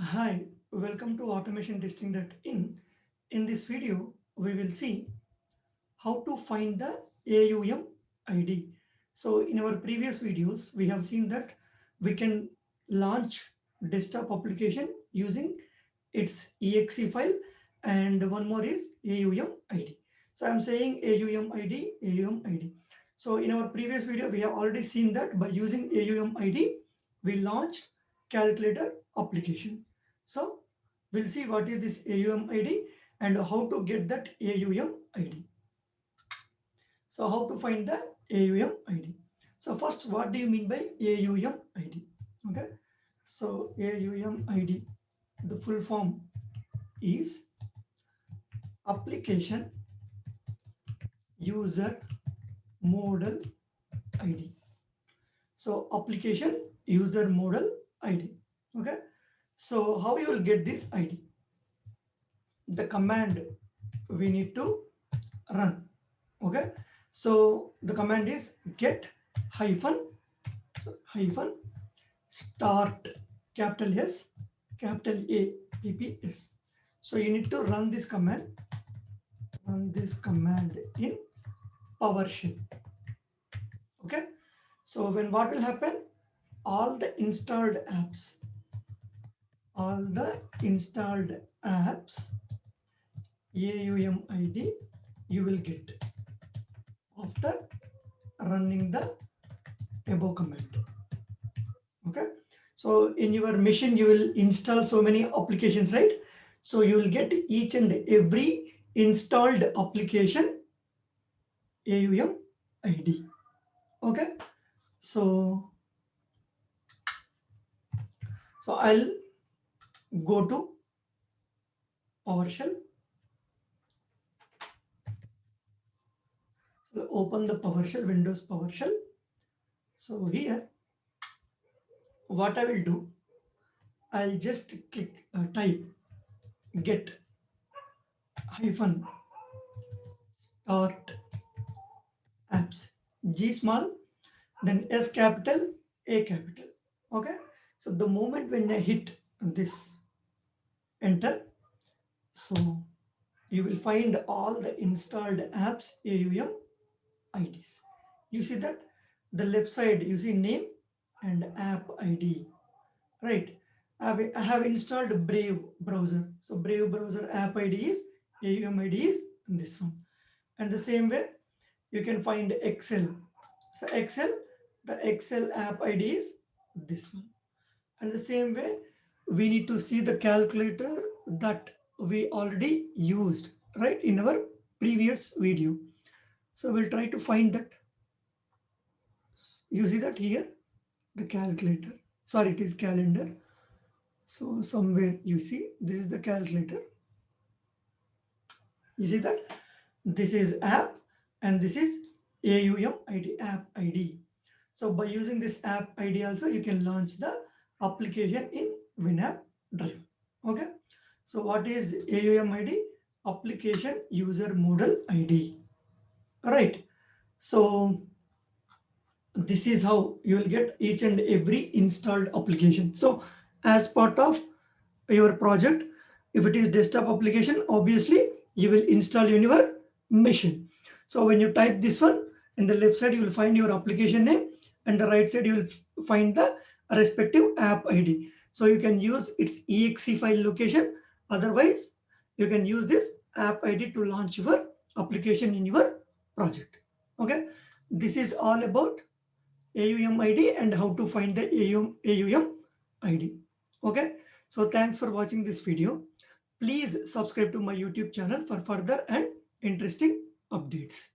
Hi, welcome to automation.in. In this video, we will see how to find the AUM ID. So in our previous videos, we have seen that we can launch desktop application using its exe file, and one more is AUM ID. So I'm saying AUM ID, AUM ID. So in our previous video, we have already seen that by using AUM ID, we launched calculator application. So we'll see what is this AUM ID and how to get that AUM ID. So how to find the AUM ID? So first, what do you mean by AUM ID? Okay. So AUM ID, the full form is application user model ID. So application user model ID. Okay. So how you will get this ID? The command we need to run. Okay. So the command is get hyphen start, capital S, capital A, PPS. So you need to run this command in PowerShell. Okay. So when what will happen? All the installed apps AUM ID you will get after running the above command. Okay. So in your machine you will install so many applications, right? So you will get each and every installed application AUM ID. Okay. So I'll go to PowerShell. So open the PowerShell, Windows PowerShell. So here, what I will do, I'll just click type get hyphen start apps, G small, then S capital, A capital. Okay. So the moment when I hit this enter, so you will find all the installed apps AUM IDs. You see that the left side you see name and app ID, right? I have installed Brave browser. So Brave browser app ID is AUM ID is this one. And the same way you can find Excel. So Excel, the Excel app ID is this one. And the same way we need to see the calculator that we already used, right, in our previous video. So we'll try to find that. You see that here, the calculator. Sorry, it is calendar. So somewhere you see this is the calculator. You see that this is app and this is AUM ID, app ID. So by using this app ID also you can launch the application in WinAppDriver. Okay. So what is AUM ID? Application user model ID. All right. So this is how you will get each and every installed application. So as part of your project, if it is desktop application, obviously you will install in your machine. So when you type this one, in the left side you will find your application name, and the right side you will find the respective app ID. So you can use its exe file location. Otherwise you can use this app ID to launch your application in your project. Okay. This is all about AUM ID and how to find the AUM ID. Okay. So thanks for watching this video. Please subscribe to my YouTube channel for further and interesting updates.